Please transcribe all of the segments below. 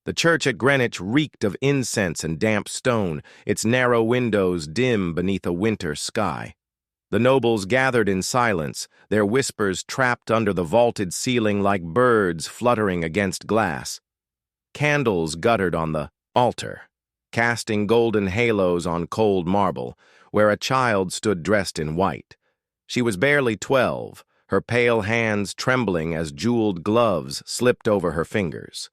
The church at Greenwich reeked of incense and damp stone, its narrow windows dim beneath a winter sky. The nobles gathered in silence, their whispers trapped under the vaulted ceiling like birds fluttering against glass. Candles guttered on the altar, casting golden halos on cold marble, where a child stood dressed in white. She was barely 12, her pale hands trembling as jeweled gloves slipped over her fingers.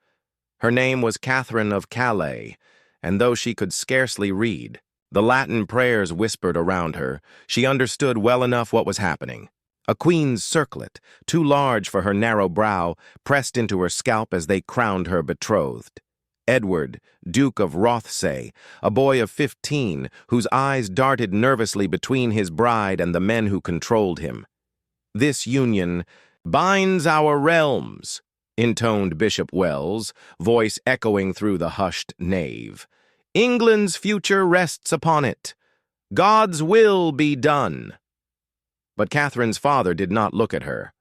Her name was Catherine of Calais, and though she could scarcely read, the Latin prayers whispered around her, she understood well enough what was happening. A queen's circlet, too large for her narrow brow, pressed into her scalp as they crowned her betrothed. Edward, Duke of Rothesay, a boy of 15, whose eyes darted nervously between his bride and the men who controlled him. This union binds our realms, intoned Bishop Wells, voice echoing through the hushed nave. England's future rests upon it. God's will be done. But Catherine's father did not look at her.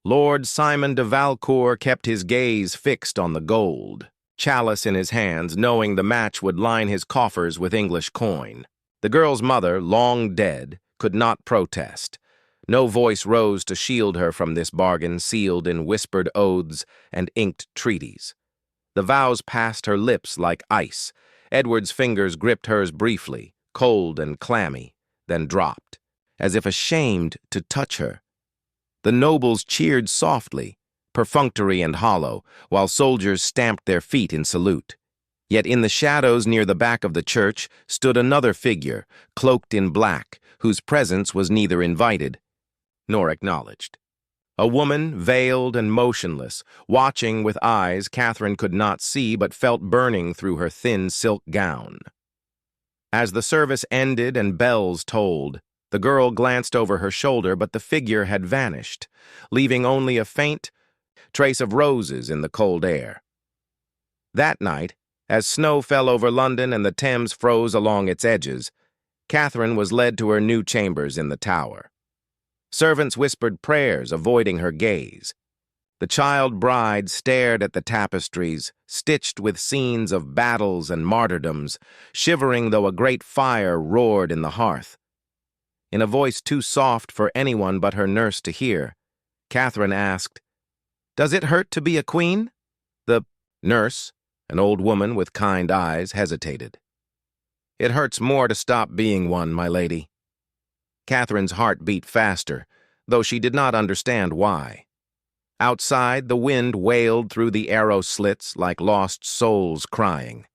Lord Simon de Valcourt kept his gaze fixed on the gold, chalice in his hands, knowing the match would line his coffers with English coin. The girl's mother, long dead, could not protest. No voice rose to shield her from this bargain sealed in whispered oaths and inked treaties. The vows passed her lips like ice. Edward's fingers gripped hers briefly, cold and clammy, then dropped, as if ashamed to touch her. The nobles cheered softly, perfunctory and hollow, while soldiers stamped their feet in salute. Yet in the shadows near the back of the church stood another figure, cloaked in black, whose presence was neither invited nor acknowledged. A woman, veiled and motionless, watching with eyes Catherine could not see but felt burning through her thin silk gown. As the service ended and bells tolled, the girl glanced over her shoulder, but the figure had vanished, leaving only a faint trace of roses in the cold air. That night, as snow fell over London and the Thames froze along its edges, Catherine was led to her new chambers in the tower. Servants whispered prayers, avoiding her gaze. The child bride stared at the tapestries, stitched with scenes of battles and martyrdoms, shivering though a great fire roared in the hearth. In a voice too soft for anyone but her nurse to hear, Catherine asked, "Does it hurt to be a queen?" The nurse, an old woman with kind eyes, hesitated. "It hurts more to stop being one, my lady." Catherine's heart beat faster, though she did not understand why. Outside, the wind wailed through the arrow slits like lost souls crying.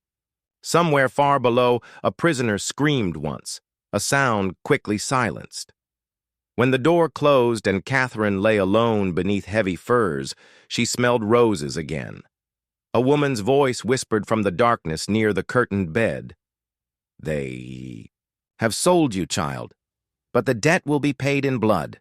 Somewhere far below, a prisoner screamed once, a sound quickly silenced. When the door closed and Catherine lay alone beneath heavy furs, she smelled roses again. A woman's voice whispered from the darkness near the curtained bed. "They have sold you, child, but the debt will be paid in blood."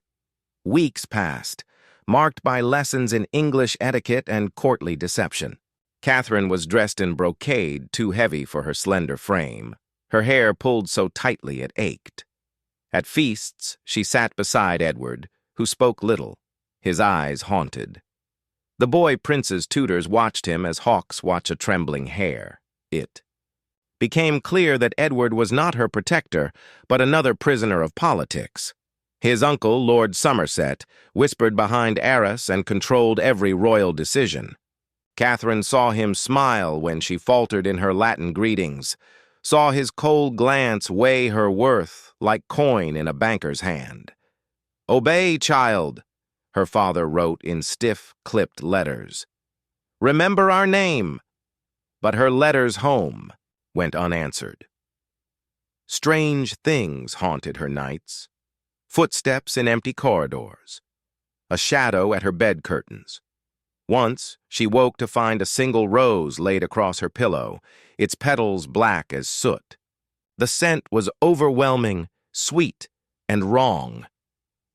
Weeks passed, marked by lessons in English etiquette and courtly deception. Catherine was dressed in brocade, too heavy for her slender frame. Her hair pulled so tightly it ached. At feasts, she sat beside Edward, who spoke little, his eyes haunted. The boy prince's tutors watched him as hawks watch a trembling hare. It became clear that Edward was not her protector, but another prisoner of politics. His uncle, Lord Somerset, whispered behind Arras and controlled every royal decision. Catherine saw him smile when she faltered in her Latin greetings, saw his cold glance weigh her worth like coin in a banker's hand. "Obey, child," her father wrote in stiff, clipped letters. "Remember our name." But her letters home went unanswered. Strange things haunted her nights. Footsteps in empty corridors. A shadow at her bed curtains. Once, she woke to find a single rose laid across her pillow, its petals black as soot. The scent was overwhelming, sweet, and wrong.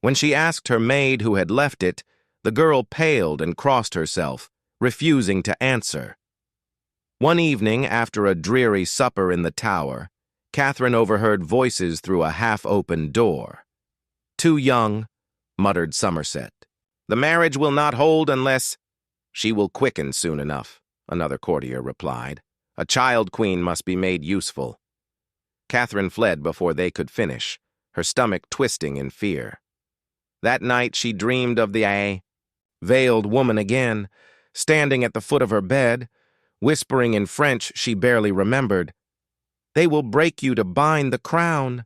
When she asked her maid who had left it, the girl paled and crossed herself, refusing to answer. One evening, after a dreary supper in the tower, Catherine overheard voices through a half-open door. "Too young," muttered Somerset. "The marriage will not hold unless—" "She will quicken soon enough," another courtier replied. A child queen must be made useful. Catherine fled before they could finish, her stomach twisting in fear. That night she dreamed of the veiled woman again, standing at the foot of her bed, whispering in French she barely remembered, "They will break you to bind the crown.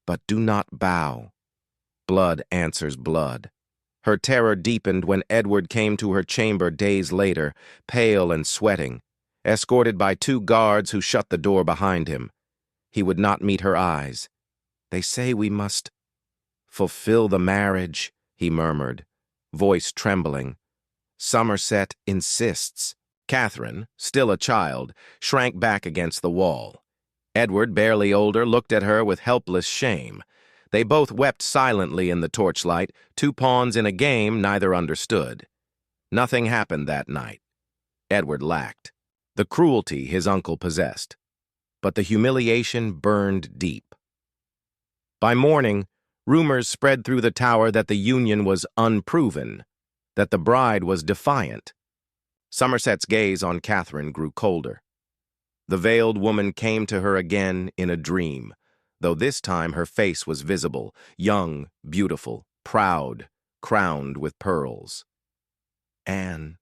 But do not bow. Blood answers blood." Her terror deepened when Edward came to her chamber days later, pale and sweating, escorted by 2 guards who shut the door behind him. He would not meet her eyes. "They say we must fulfill the marriage," he murmured, voice trembling. "Somerset insists." Catherine, still a child, shrank back against the wall. Edward, barely older, looked at her with helpless shame. They both wept silently in the torchlight, 2 pawns in a game neither understood. Nothing happened that night. Edward lacked the cruelty his uncle possessed, but the humiliation burned deep. By morning, rumors spread through the tower that the union was unproven, that the bride was defiant. Somerset's gaze on Catherine grew colder. The veiled woman came to her again in a dream, though this time her face was visible, young, beautiful, proud, crowned with pearls. "Anne,"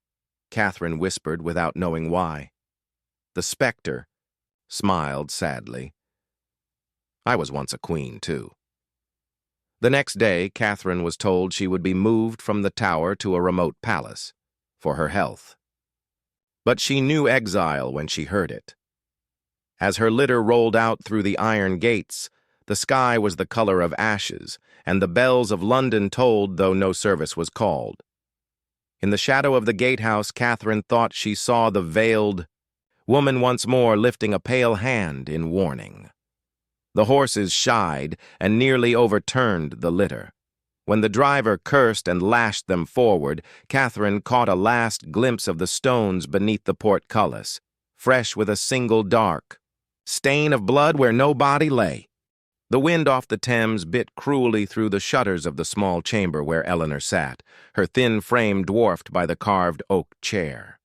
Catherine whispered without knowing why. The specter smiled sadly. "I was once a queen, too." The next day, Catherine was told she would be moved from the tower to a remote palace, for her health. But she knew exile when she heard it. As her litter rolled out through the iron gates, the sky was the color of ashes, and the bells of London tolled though no service was called. In the shadow of the gatehouse, Catherine thought she saw the veiled woman once more lifting a pale hand in warning. The horses shied and nearly overturned the litter. When the driver cursed and lashed them forward, Catherine caught a last glimpse of the stones beneath the portcullis, fresh with a single dark stain of blood where no body lay. The wind off the Thames bit cruelly through the shutters of the small chamber where Eleanor sat, her thin frame dwarfed by the carved oak chair.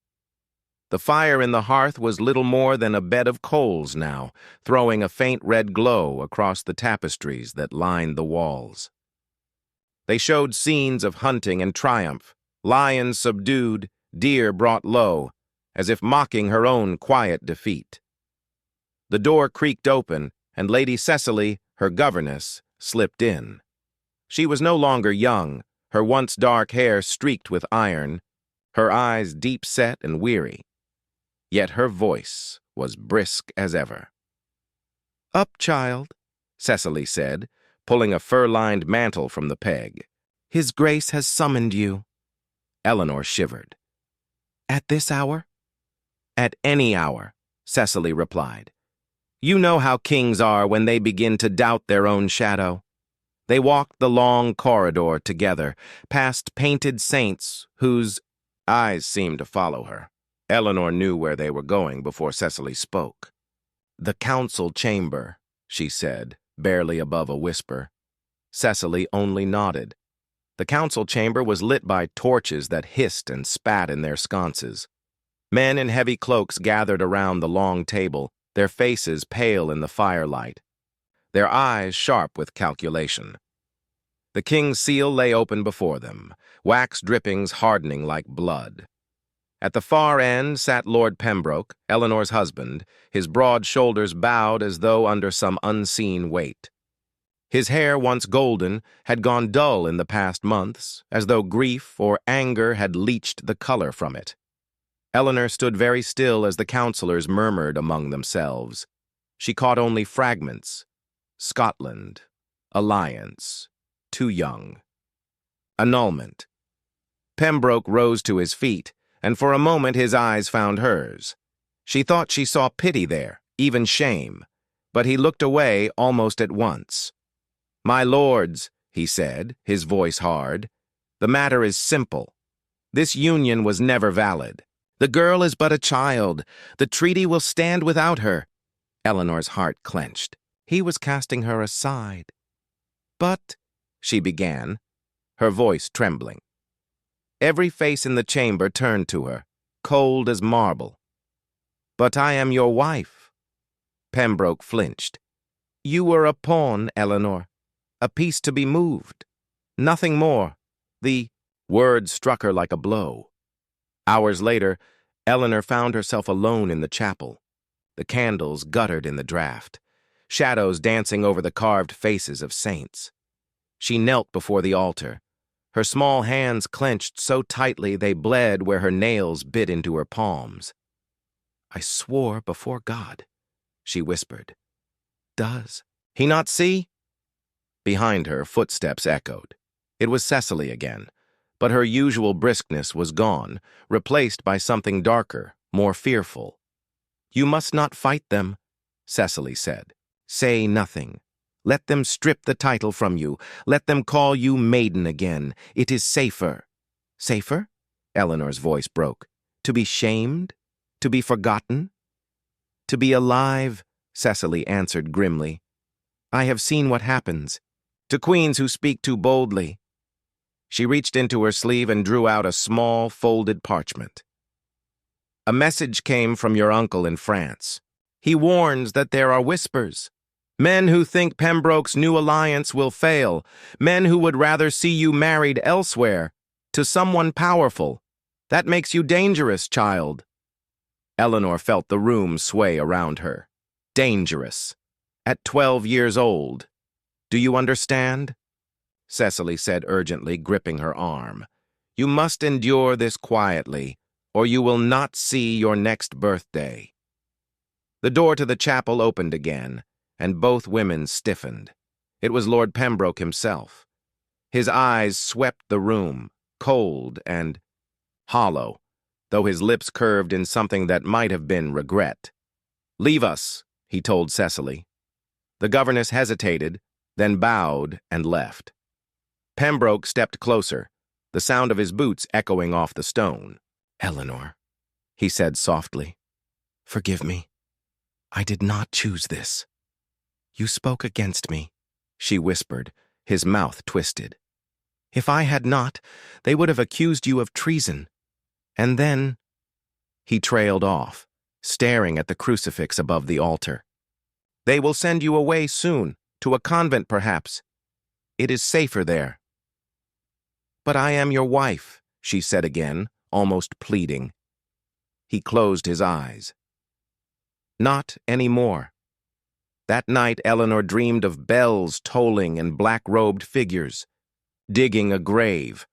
The fire in the hearth was little more than a bed of coals now, throwing a faint red glow across the tapestries that lined the walls. They showed scenes of hunting and triumph, lions subdued, deer brought low, as if mocking her own quiet defeat. The door creaked open, and Lady Cecily, her governess, slipped in. She was no longer young, her once dark hair streaked with iron, her eyes deep-set and weary. Yet her voice was brisk as ever. "Up, child," Cecily said, pulling a fur-lined mantle from the peg. "His Grace has summoned you." Eleanor shivered. "At this hour?" "At any hour," Cecily replied. "You know how kings are when they begin to doubt their own shadow." They walked the long corridor together, past painted saints whose eyes seemed to follow her. Eleanor knew where they were going before Cecily spoke. "The council chamber," she said, barely above a whisper. Cecily only nodded. The council chamber was lit by torches that hissed and spat in their sconces. Men in heavy cloaks gathered around the long table, their faces pale in the firelight, their eyes sharp with calculation. The king's seal lay open before them, wax drippings hardening like blood. At the far end sat Lord Pembroke, Eleanor's husband, his broad shoulders bowed as though under some unseen weight. His hair, once golden, had gone dull in the past months, as though grief or anger had leached the color from it. Eleanor stood very still as the counselors murmured among themselves. She caught only fragments. Scotland. Alliance. Too young. Annulment. Pembroke rose to his feet, and for a moment his eyes found hers. She thought she saw pity there, even shame, but he looked away almost at once. "My lords," he said, his voice hard, "the matter is simple. This union was never valid. The girl is but a child. The treaty will stand without her." Eleanor's heart clenched. He was casting her aside. "But," she began, her voice trembling. Every face in the chamber turned to her. cold as marble. "But I am your wife." Pembroke flinched. "You were a pawn, Eleanor, a piece to be moved. Nothing more." The word struck her like a blow. Hours later, Eleanor found herself alone in the chapel. The candles guttered in the draught, shadows dancing over the carved faces of saints. She knelt before the altar, her small hands clenched so tightly they bled where her nails bit into her palms. "I swore before God," she whispered. "Does he not see?" Behind her, footsteps echoed. It was Cecily again, but her usual briskness was gone, replaced by something darker, more fearful. "You must not fight them," Cecily said. "Say nothing. Let them strip the title from you. Let them call you maiden again. It is safer." "Safer?" Eleanor's voice broke. "To be shamed? To be forgotten?" "To be alive," Cecily answered grimly. "I have seen what happens to queens who speak too boldly." She reached into her sleeve and drew out a small, folded parchment. "A message came from your uncle in France. He warns that there are whispers. Men who think Pembroke's new alliance will fail. Men who would rather see you married elsewhere, to someone powerful. That makes you dangerous, child." Eleanor felt the room sway around her. Dangerous. At 12 years old. "Do you understand?" Cecily said urgently, gripping her arm. "You must endure this quietly, or you will not see your next birthday." The door to the chapel opened again, and both women stiffened. It was Lord Pembroke himself. His eyes swept the room, cold and hollow, though his lips curved in something that might have been regret. "Leave us," he told Cecily. The governess hesitated, then bowed and left. Pembroke stepped closer, the sound of his boots echoing off the stone. "Eleanor," he said softly, "forgive me. I did not choose this." "You spoke against me," she whispered, his mouth twisted. "If I had not, they would have accused you of treason. And then—" He trailed off, staring at the crucifix above the altar. "They will send you away soon, to a convent perhaps. It is safer there." "But I am your wife," she said again, almost pleading. He closed his eyes. Not anymore. That night, Eleanor dreamed of bells tolling and black-robed figures, digging a grave.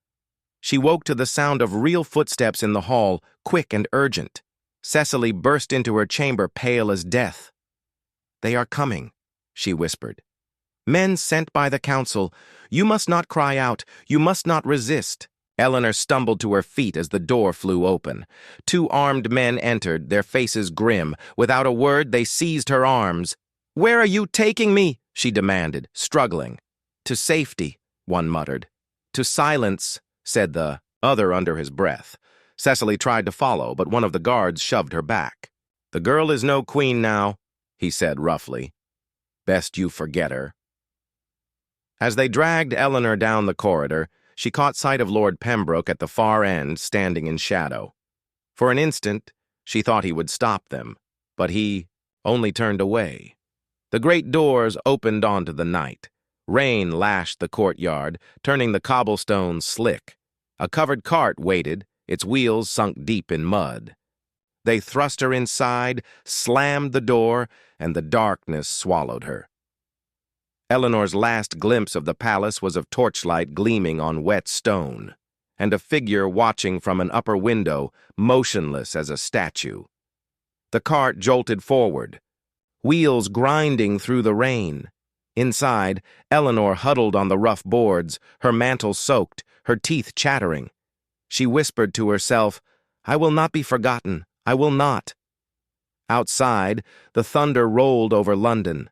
She woke to the sound of real footsteps in the hall, quick and urgent. Cecily burst into her chamber, pale as death. "They are coming," she whispered. "Men sent by the council. You must not cry out. You must not resist." Eleanor stumbled to her feet as the door flew open. 2 armed men entered, their faces grim. Without a word, they seized her arms. "Where are you taking me?" she demanded, struggling. "To safety," one muttered. "To silence," said the other under his breath. Cecily tried to follow, but one of the guards shoved her back. "The girl is no queen now," he said roughly. "Best you forget her." As they dragged Eleanor down the corridor, she caught sight of Lord Pembroke at the far end, standing in shadow. For an instant, she thought he would stop them, but he only turned away. The great doors opened onto the night. Rain lashed the courtyard, turning the cobblestones slick. A covered cart waited, its wheels sunk deep in mud. They thrust her inside, slammed the door, and the darkness swallowed her. Eleanor's last glimpse of the palace was of torchlight gleaming on wet stone, and a figure watching from an upper window, motionless as a statue. The cart jolted forward, wheels grinding through the rain. Inside, Eleanor huddled on the rough boards, her mantle soaked, her teeth chattering. She whispered to herself, "I will not be forgotten. I will not." Outside, the thunder rolled over London.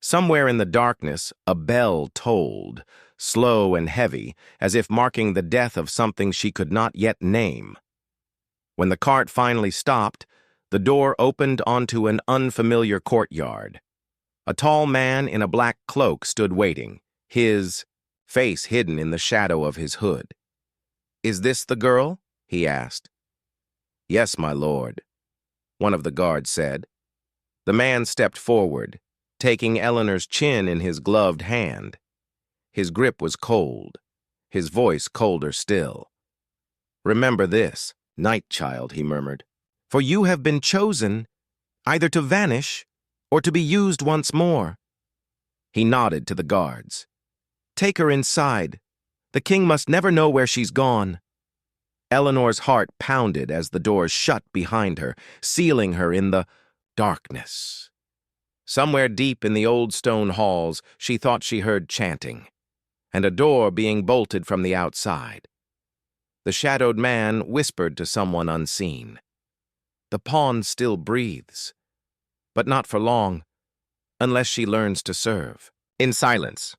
Somewhere in the darkness, a bell tolled, slow and heavy, as if marking the death of something she could not yet name. When the cart finally stopped, the door opened onto an unfamiliar courtyard. A tall man in a black cloak stood waiting, his face hidden in the shadow of his hood. "Is this the girl?" he asked. "Yes, my lord," one of the guards said. The man stepped forward, taking Eleanor's chin in his gloved hand. His grip was cold, his voice colder still. "Remember this, night child," he murmured, "for you have been chosen either to vanish or to be used once more." He nodded to the guards. "Take her inside. The king must never know where she's gone." Eleanor's heart pounded as the doors shut behind her, sealing her in the darkness. Somewhere deep in the old stone halls, she thought she heard chanting, and a door being bolted from the outside. The shadowed man whispered to someone unseen. "The pawn still breathes, but not for long, unless she learns to serve." In silence,